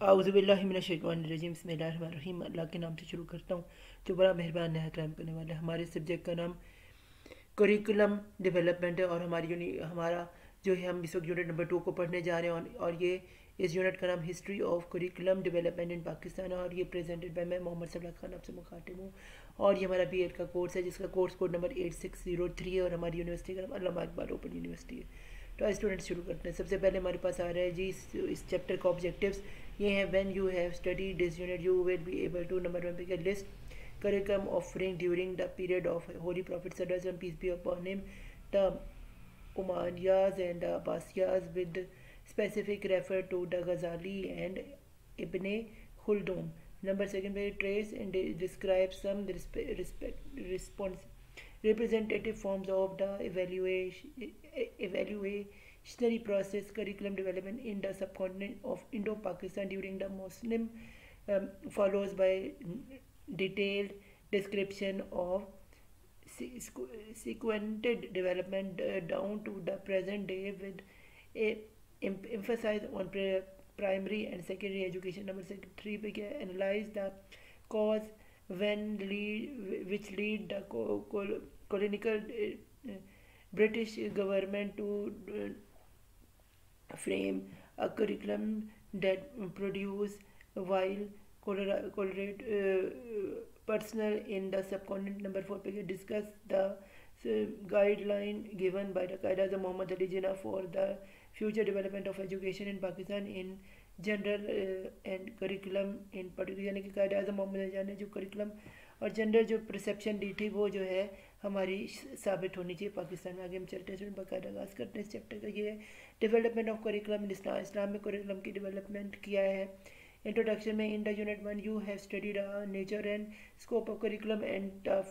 आउज़ुबिल्लाहिमिनश्शैतानिर्रजीम बिस्मिल्लाहिर्रहमानिर्रहीम। अल्लाह के नाम से शुरू करता हूँ जो बड़ा मेहरबान है, करम करने वाला है। हमारे सब्जेक्ट का नाम करिकुलम डेवलपमेंट है और हमारा जो है, हम इस वक्त यूनिट नंबर 2 को पढ़ने जा रहे हैं और ये इस यूनिट का नाम history of curriculum development in Pakistan है और ये प्रेजेंटेड बाय मैं मोहम्मद सलाह खान आपसे मुखातिब हूँ। और ये हमारा बीएड का कोर्स है जिसका कोर्स कोड नंबर 8603 है और हमारी यूनिवर्सिटी का नाम अल्लामा इकबाल ओपन यूनिवर्सिटी है। तो आज स्टूडेंट्स शुरू करते हैं। सबसे पहले हमारे पास आ रहा है जी इस चैप्टर का ऑब्जेक्टिव्स। ये हैं, when you have studied this unit you will be able to, number 1 पे क्या list curriculum offering during the period of Holy Prophet Sallallahu peace be upon him, the Umayyas and the Abbasiyas, with specific refer to the Ghazali and Ibn Khaldun. Number 2 पे trace and describe some response representative forms of the evaluationary process curriculum development in the subcontinent of Indo-Pakistan during the Muslim, follows by detailed description of sequential development down to the present day with a emphasis on primary and secondary education. Number 3 पे क्या, analyze the cause which lead the colonial British government to frame a curriculum that produce while correlate personal in the subcontinent. Number 4 पे discuss the guideline given by the Qaeda Muhammad Ali Jinnah for the future development of education in Pakistan in general and curriculum in particular. यानी कि कायद आज़म मोहम्मद अली जिन्ना ने जो curriculum और general जो perception दी थी वो जो है हमारी साबित होनी चाहिए पाकिस्तान में। आगे हम चलते हैं, बाकायदा आगाज़ करते हैं इस चैप्टर का। ये है डेवलपमेंट ऑफ करिकुलम इन इस्लाम में करिकुलम की डेवलपमेंट किया है। इंट्रोडक्शन में, in the unit 1 you have studied nature and scope of curriculum and the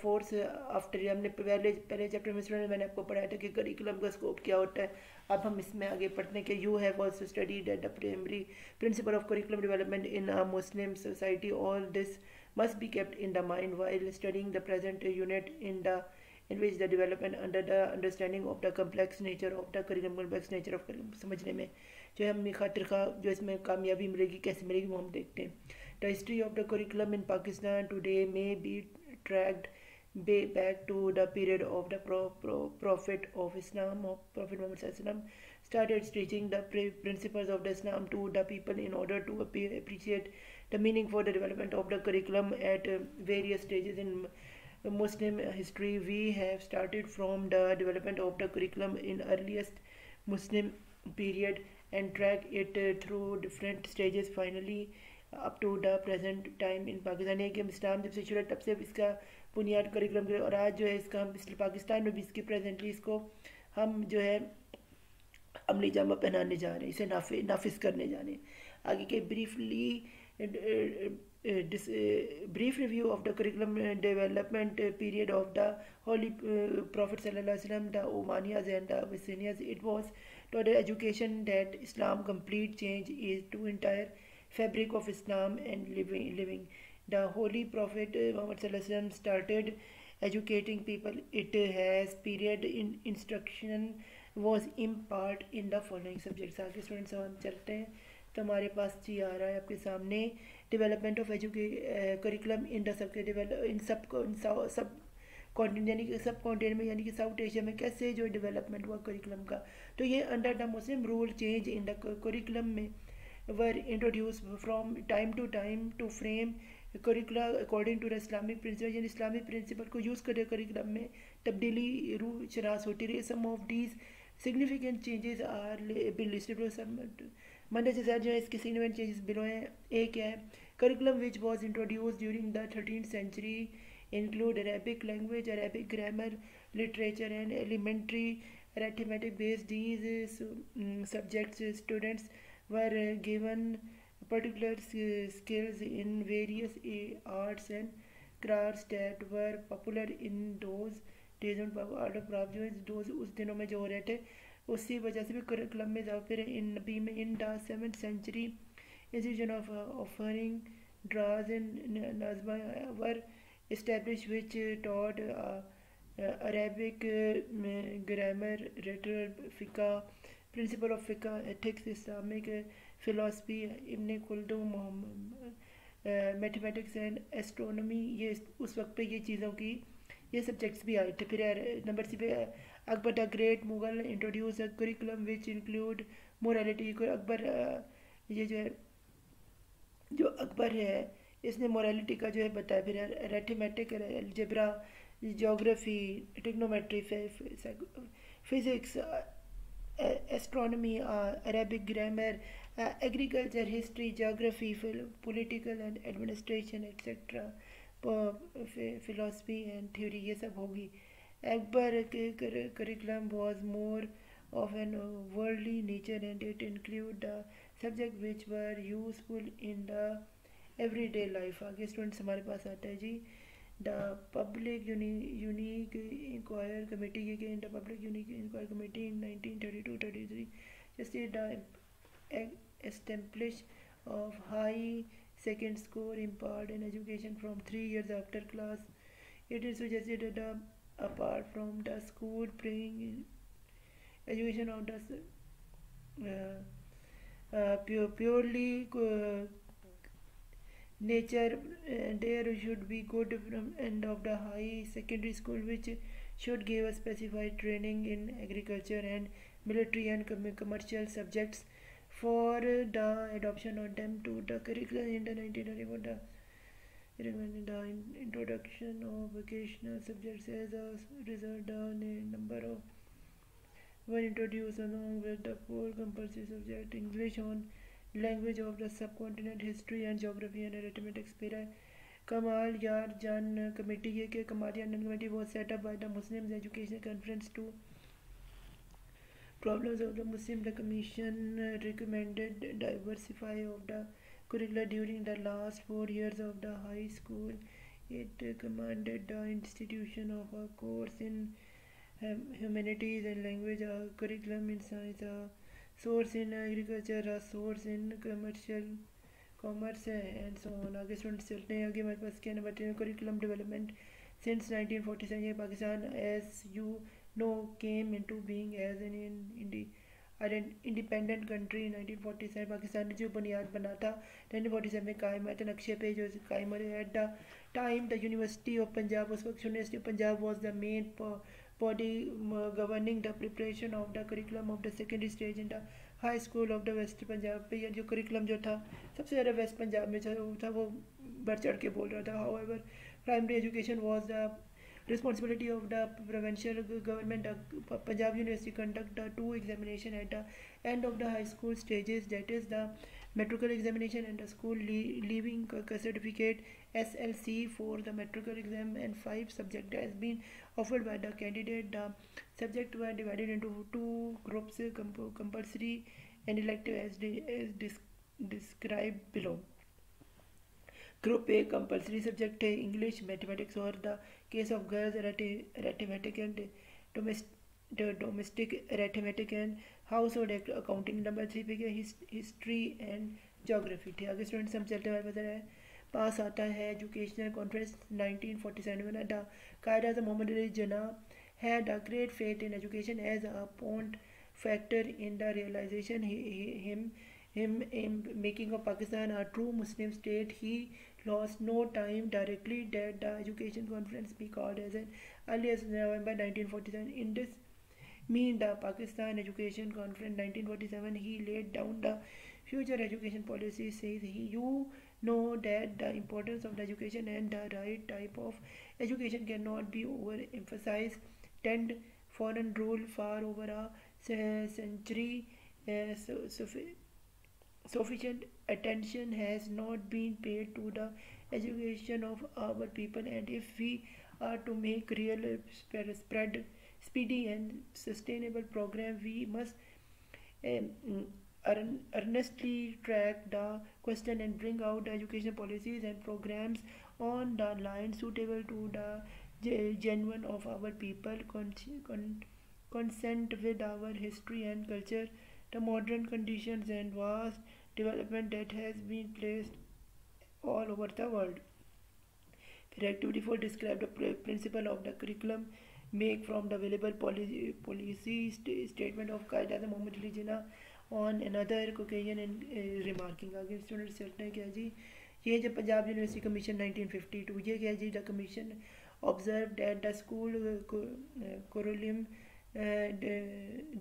force after. हमने पहले चैप्टर में स्टूडेंट मैंने आपको पढ़ाया था कि करिकुलम का स्कोप क्या होता है। अब हम इसमें आगे पढ़ते हैं कि you have also studied at the primary principle of curriculum development in a Muslim society. All this must be kept in the mind while studying the present unit in which the development under the understanding of the complex nature of the curriculum, complex nature of curriculum समझने में जो है हमें खातिर खा जो इसमें कामयाबी मिलेगी कैसे मिलेगी वो हम देखते हैं। The history of the curriculum in Pakistan today may be tracked back to the period of the Prophet of Islam, of Prophet Muhammad Sallallahu started teaching the principles of the Islam to the people in order to appreciate the meaning for the development of the curriculum at various stages in Muslim history. We have started from the development of the curriculum in earliest Muslim period and track it through different stages finally up to the present time in Pakistan. है कि हम इस्लाम जब से शुरू तब से इसका बुनियाद करिकुलम के और आज जो है इसका हम पाकिस्तान में भी इसकी प्रेजेंटली इसको हम जो है अमली जामा पहनाने जा रहे हैं, इसे नाफिज करने जा रहे हैं। आगे के brief review of the curriculum development period of the Holy Prophet Sallallahu Alaihi Wasallam, the Umayyas and the Abbasiyas. It was total education that Islam complete change is to entire fabric of Islam and living. The Holy Prophet Muhammad Sallallahu Alaihi Wasallam started educating people. It has period in instruction was impart in the following subjects. आगे students हम चलते हैं तो हमारे पास जी आ रहा है आपके सामने development of curriculum in the sub continent यानी कि सब कॉन्टिनेंट में यानी कि साउथ एशिया में कैसे जो डेवलपमेंट हुआ करिकुलम का। तो ये under the Muslim rule change in the curriculum में were introduce from time to frame curricula according to the Islamic principle, यानी इस्लामिक प्रिंसिपल को यूज़ करके करिकुलम में तब्दीली रूह शनास होती रही। Some of these significant changes are bill listed मंडे से सर जो है इसके सिग्निफिकेंट चेंजेस बिलो हैं। एक क्या है, curriculum which was introduce during the 13th century include Arabic language, Arabic grammar, literature and elementary arithmetic based. These subjects students were given particular skills in various arts and crafts that were popular in those days and art of craft जो है उस दिनों में जो हो रहे थे उसी वजह से भी करिकुलम में जाओ। फिर इन नबी में in the 7th century institution of offering draws and nazma were established which taught Arabic grammar, rhetoric, fiqh, principle of fiqh, ethics, Islamic philosophy, Ibn Khaldun, mathematics and astronomy, ये उस वक्त पे ये चीज़ों की ये सब्जेक्ट्स भी आए थे। फिर नंबर सी पे Akbar the great Mughal introduce a curriculum which include morality. को अकबर ये जो अकबर है इसने मोरालिटी का जो है बताया। फिर arithmetic, algebra, geography, trigonometry, physics, astronomy, Arabic grammar, agriculture, history, geography, political and administration, etc. Philosophy and theory, ये सब होगी। Akbar curriculum was more of an worldly nature and it included the subject which were useful in the everyday life। आगे students हमारे पास आता है जी the Public Unique Inquiry Committee again the Public Unique Inquiry Committee in 1932-33 justed the establish of high second score imparted in education from 3 years after class. It is suggested that apart from the school bringing education of the purely nature, there should be good from end of the high secondary school which should give a specified training in agriculture and military and commercial subjects for the adoption of them to the curriculum in the 1994. The introduction of vocational subjects as a result the number of were introduced along with the four compulsory subjects English on language of the subcontinent, history and geography and arithmetic. Kamal Yar Jan Committee के Kamal Yar Jan Committee was set up by the Muslims Education Conference to problems of the Muslim. The commission recommended diversify of the curricula during the last 4 years of the high school. It commanded the institution of a course in humanities and language, a curriculum in science, a source in agriculture, a source in commerce and so on। आगे students चलते हैं। आगे हमारे पास क्या number 10 curriculum development since 1947 Pakistan as you know came into being as an independent country. 1947 Pakistan ने जो बुनियाद बना था 1947 में कायम हुआ था, नक्शे पे जो कायम हुआ। At the time the university of Punjab, उस वक्त university of Punjab was the main body governing the preparation of the curriculum of the secondary stage in the high school of the west Punjab पे ये जो curriculum जो था सबसे ज़्यादा वेस्ट पंजाब में था वो बढ़ चढ़ के बोल रहा था। however primary education was the responsibility of the provincial government. Punjab University conduct the two examination at the end of the high school stages, that is the matriculal examination and the school leaving certificate SLC for the matriculal exam, and 5 subject has been offered by the candidate. The subject were divided into 2 groups, compulsory and elective as described below. Group A compulsory subject है English, mathematics और the case of girls arithmetic and domestic arithmetic and house hold accounting. Number 3 पे क्या history and geography थे। आगे students हम चलते हैं, हमारे पास आता है एजुकेशनल कॉन्फ्रेंस 1947 में। द कायद मोहम्मद अली जना had a great faith in education as a point factor in the realization him in making of Pakistan a true Muslim state. He lost no time directly that the education conference be called as an early as November 1947. In this mean the Pakistan Education Conference 1947, he laid down the future education policy. Says he, you know that the importance of the education and the right type of education cannot be overemphasized. Tend foreign rule far over a century. Sufficient attention has not been paid to the education of our people, and if we are to make real spread speedy and sustainable program, we must earnestly track the question and bring out the education policies and programs on the line suitable to the genuine of our people, consent with our history and culture, the modern conditions and vast development that has been placed all over the world. Activity 4 describe the principle of the curriculum, make from the available policy statement of Qaeda Muhammad Ali Jinnah on another occasion in remarking. आगे students चलते हैं क्या जी, ये जब Punjab university commission 1952, ये क्या जी, the commission observed that the school curriculum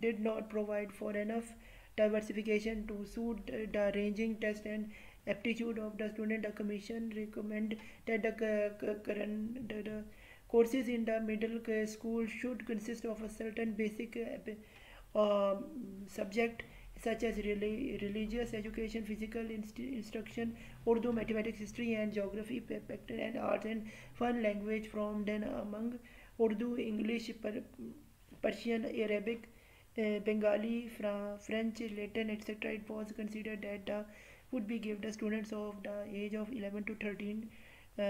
did not provide for enough diversification to suit the ranging test and aptitude of the student. The commission recommend that the courses in the middle school should consist of a certain basic subject such as religious education, physical instruction, Urdu, mathematics, history and geography, pattern and arts and fun language from then among Urdu, English, Persian, Arabic, Bengali, French, Latin, etc. It was considered that the would be given the students of the age of 11 to 13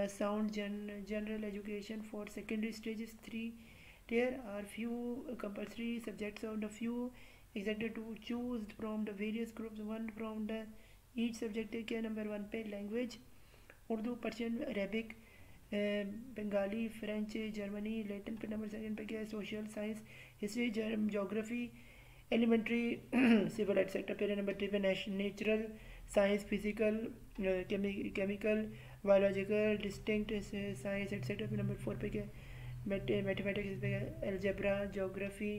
sound general education for secondary stages 3. There are few compulsory subjects of the few excited to choose from the various groups, one from the each subject के number 1 पे language Urdu, Persian, Arabic, Bengali, French, Germany, Latin पे number 2 पे क्या है, social science, history, geography, elementary, civil etcetera पे number 3 पे natural science, physical, chemical, biological, distinct science etcetera पे number 4 पे क्या है, मैथमेटिक्स पे क्या है, algebra, geography,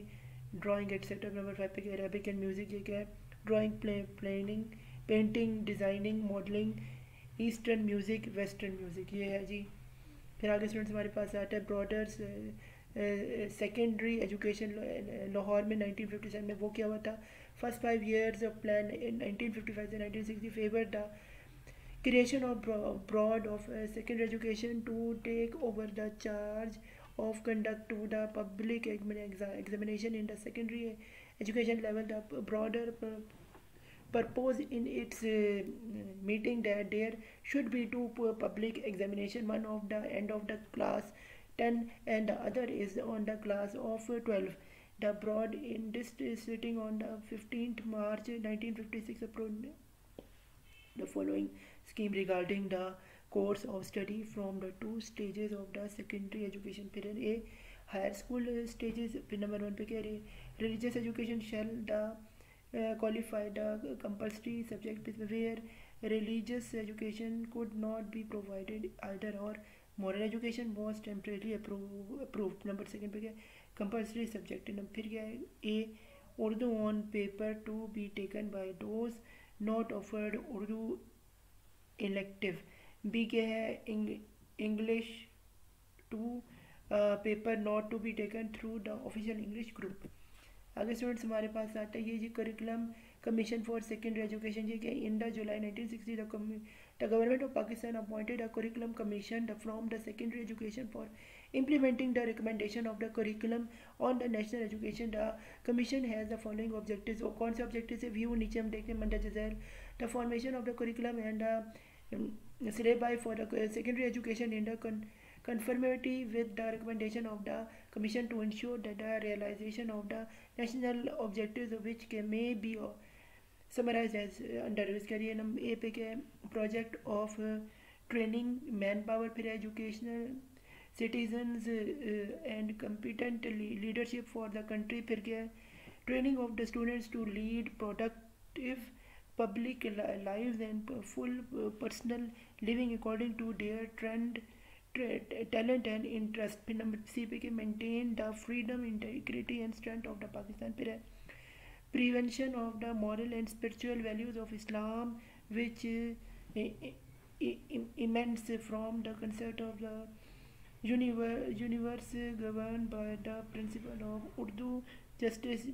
drawing etcetera number 5 पे क्या है, अरेबिक एंड म्यूजिक ये क्या है, drawing, planning, painting, designing, modelling, eastern music, western music ये है जी। फिर आगे स्टूडेंट्स हमारे पास आता है ब्रॉडर्स सेकेंडरी एजुकेशन लाहौर में 1957 में वो क्या हुआ था, first 5 years of plan in 1955 से 1960 favour the creation of broad of secondary education to take over the charge of conduct to the public examination in the secondary education level. The broader purpose in its meeting that there should be two public examination, one of the end of the class 10 and the other is on the class of 12. The broad in this sitting on the 15th March 1956 approved the following scheme regarding the course of study from the two stages of the secondary education period. A higher school stages, number 1 पे क्या है, religious education shall the qualify the compulsory subject where religious education could not be provided either, or moral education was temporarily approved. Number 2 पे क्या है, compulsory subject. फिर क्या है, A Urdu on paper to be taken by those not offered Urdu elective. B क्या है, English to paper not to be taken through the official English group. आगे students हमारे पास आता है ये जी curriculum commission for secondary education, ये क्या, in the July 1960 the government of Pakistan appointed a curriculum commission from the secondary education for implementing the recommendation of the curriculum on the national education. The commission has the following objectives. और कौन से objectives है, view नीचे हम देखते हैं मंडा जज़ैल, the formation of the curriculum and the syllabi for the secondary education in the conformity with the recommendation of the commission to ensure that the realization of the national objectives which may be summarized as under. इसके लिए number A पे क्या है, project of training manpower, फिर educational citizens and competent leadership for the country, फिर क्या है, training of the students to lead productive public lives and full personal living according to their talent and interest. फिर number C पे के maintain the freedom, integrity and strength of the Pakistan. फिर है prevention of the moral and spiritual values of Islam which emanates from the concept of the universe governed by the principle of Urdu justice,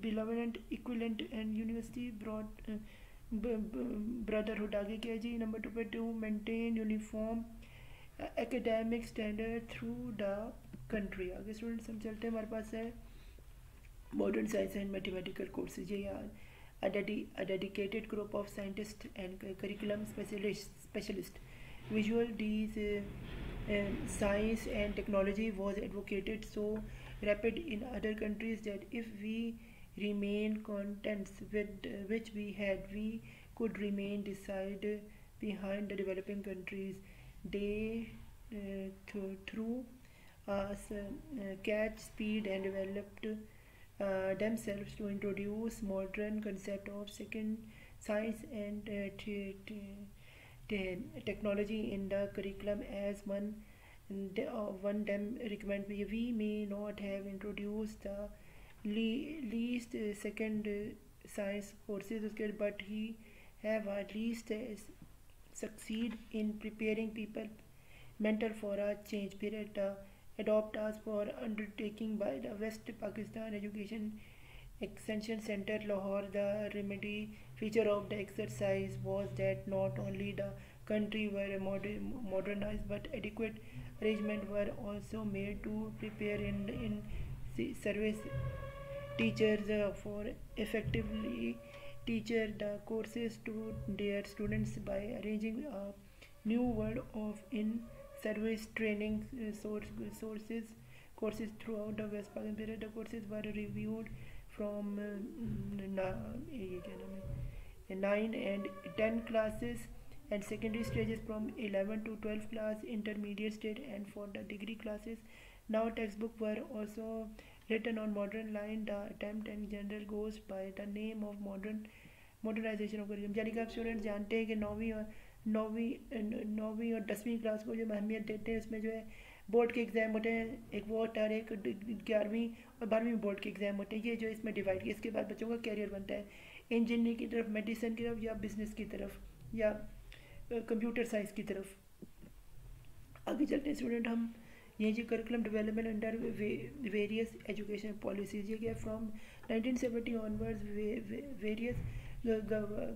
benevolent, equivalent and university brotherhood. आगे क्या जी, number 2 पे to maintain uniform academic standard through the country. आगे students हम चलते हैं, हमारे पास है modern science and mathematical courses. ये a dedicated group of scientists and curriculum specialists. Visual these science and technology was advocated so rapid in other countries that if we remain contents with which we had, we could remain decide behind the developing countries. They through us catch speed and developed themselves to introduce modern concept of second science and technology in the curriculum. As one them recommend we may not have introduced the least second science courses but he have at least succeed in preparing people mental for a change period adopt us for undertaking by the West Pakistan Education Extension Center Lahore. The remedy feature of the exercise was that not only the country were modernized but adequate arrangements were also made to prepare in service teachers for effectively teach the courses to their students by arranging a new world of in service training sources courses throughout the West Pakistan period. The courses were reviewed from 9 and 10 classes and secondary stages from 11 to 12 class, intermediate stage, and for the degree classes. Now textbooks were also written on modern line. The attempt in general goes by the name of modernization of curriculum. यानी कि आप student जानते हैं कि नौवीं और 10वीं class को जो अहमियत देते हैं उसमें जो है बोर्ड के एग्ज़ाम होते हैं, एक वोट और एक 11वीं और 12वीं बोर्ड के एग्ज़ाम होते हैं. ये जो इसमें डिवाइड किया, इसके बाद बच्चों का कैरियर बनता है इंजीनियरिंग की तरफ, मेडिसिन की तरफ, या बिजनेस की तरफ, या कंप्यूटर साइंस की तरफ. आगे चलते हैं स्टूडेंट हम. ये जो curriculum development under various education policies, ये क्या from 1970 onwards various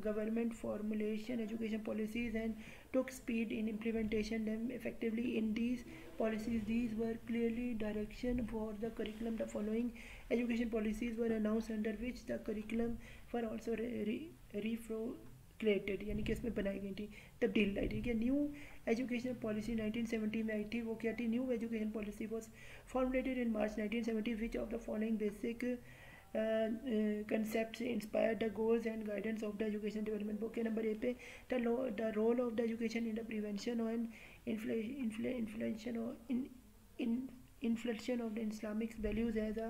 government formulation education policies and took speed in implementation them effectively. In these policies, these were clearly direction for the curriculum. The following education policies were announced under which the curriculum were also reformulated, यानी कि इसमें बनाई गई थी, तब्दील लाई थी. कि new education policy 1970 में आई थी. वो क्या थी? New education policy was formulated in March 1970 which of the following basic concepts inspire the goals and guidance of the education development. Book number A पे the role of the education in the prevention and inflection of the Islamic values as a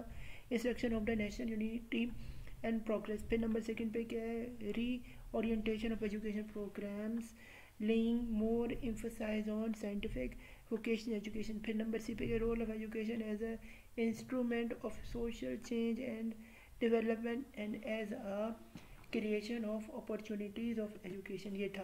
instruction of the national unity and progress. फिर number second पे क्या है? reorientation of education programs laying more emphasis on scientific vocational education. फिर number C पे क्या? role of education as a instrument of social change and development and as a creation of opportunities of education. ये था.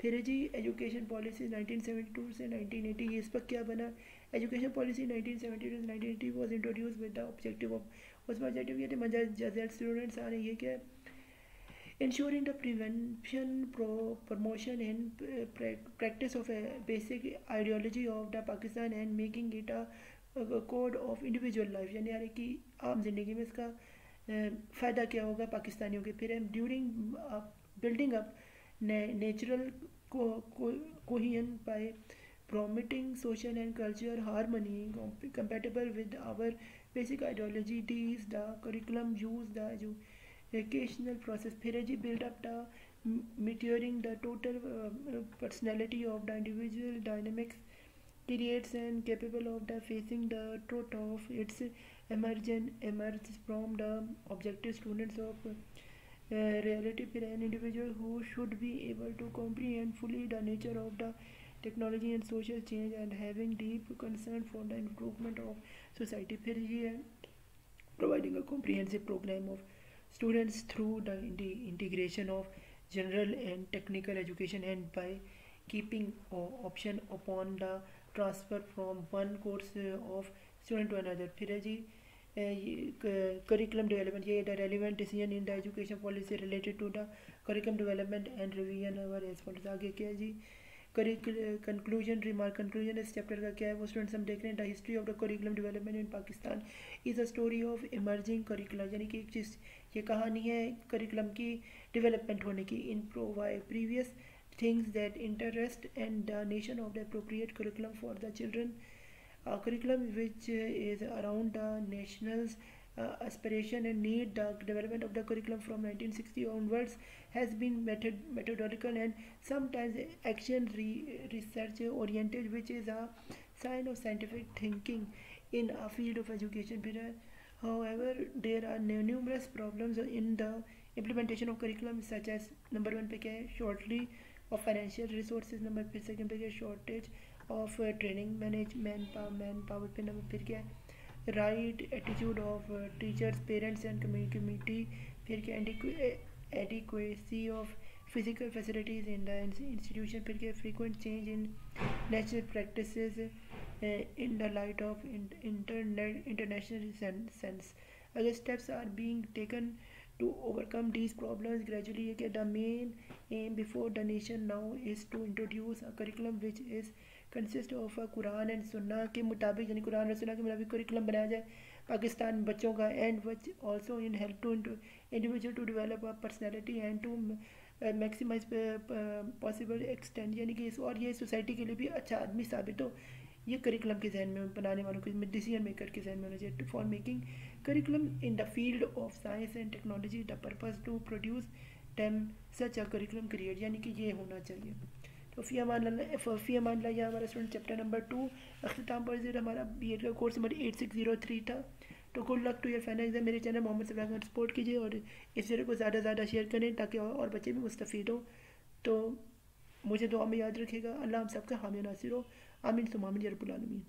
फिर जी education policy 1972 से 1980. इस पर क्या बना? एजुकेशन पॉलिसी 1972 से 1980 was introduce with the objective of, उसमें ऑब्जेक्टिव ये थे मजा स्टूडेंट्स आ रहे हैं. ये क्या? ensuring the prevention, promotion and practice of a basic ideology of the Pakistan and making it a code of individual life. यानी यार कि आम जिंदगी में इसका फ़ायदा क्या होगा पाकिस्तानियों के. फिर during building up natural cohesion by promoting social and cultural harmony compatible with our basic ideology. These the curriculum use the educational process. फिर है जी build up the maturing the total personality of the individual dynamics creates and capable of the facing the truth of its emerges from the objective students of reality. फिर an individual who should be able to comprehend fully the nature of the technology and social change and having deep concern for the improvement of society. फिर ये है providing a comprehensive program of students through the integration of general and technical education and by keeping option upon the transfer from one course of student to another. फिर है जी curriculum development. ये the relevant decision in the education policy related to the curriculum development and revision our as follows. आगे क्या है जी? conclusion remark. conclusion इस chapter का क्या है वो स्टूडेंट्स हम देख रहे हैं. The history of the curriculum development in Pakistan is a story of emerging curriculum. यानी कि एक चीज़, ये कहानी है करिकुलम की डेवलपमेंट होने की. In previous things that interest and the nation of the appropriate curriculum for the children. curriculum which is around the national's aspiration and need. The development of the curriculum from 1960 onwards has been methodological and sometimes action research oriented, which is a sign of scientific thinking in a field of education. फिर However, there are numerous problems in the implementation of curriculum, such as number one पे क्या है shortly of financial resources, number second पे क्या है shortage of training man power पे number फिर क्या है right attitude of teachers, parents and community, फिर क्या है adequacy of physical facilities in the institution, फिर क्या है frequent change in natural practices in the light of international sense. Other steps are being taken to overcome these problems gradually. The main aim before the nation now is to introduce a curriculum which is consist of a Quran and Sunnah के मुताबिक, यानी कुरान और सुन्ना के मुताबिक curriculum बनाया जाए पाकिस्तान बच्चों का, and which also in help to individual to develop a personality and to maximize possible extent, यानी कि और ये सोसाइटी के लिए भी अच्छा आदमी साबित हो, ये करिकुलम के जहन में बनाने वालों के डिसीजन मेकर के जहन में होना चाहिए. For making curriculum in the field of science and technology the purpose to produce them such a curriculum create, यानी कि ये होना चाहिए. तो फ़ी अमान अल्लाह यह हमारा स्टूडेंट चैप्टर नंबर 2 अख्ताम पर हमारा BEd का कोर्स नंबर 8603 था. तो good luck to your final exam. मेरे चैनल मोहम्मद सब्राह का सपोर्ट कीजिए और इस वीडियो को ज़्यादा से ज़्यादा शेयर करें ताकि और बच्चे भी मुस्तफ़ीद हों. तो मुझे दुआ में याद रखिएगा. अल्लाह हम सबका हामी नासिर हो. आमीन सुम्मा आमीन या रब्बुल आलमीन.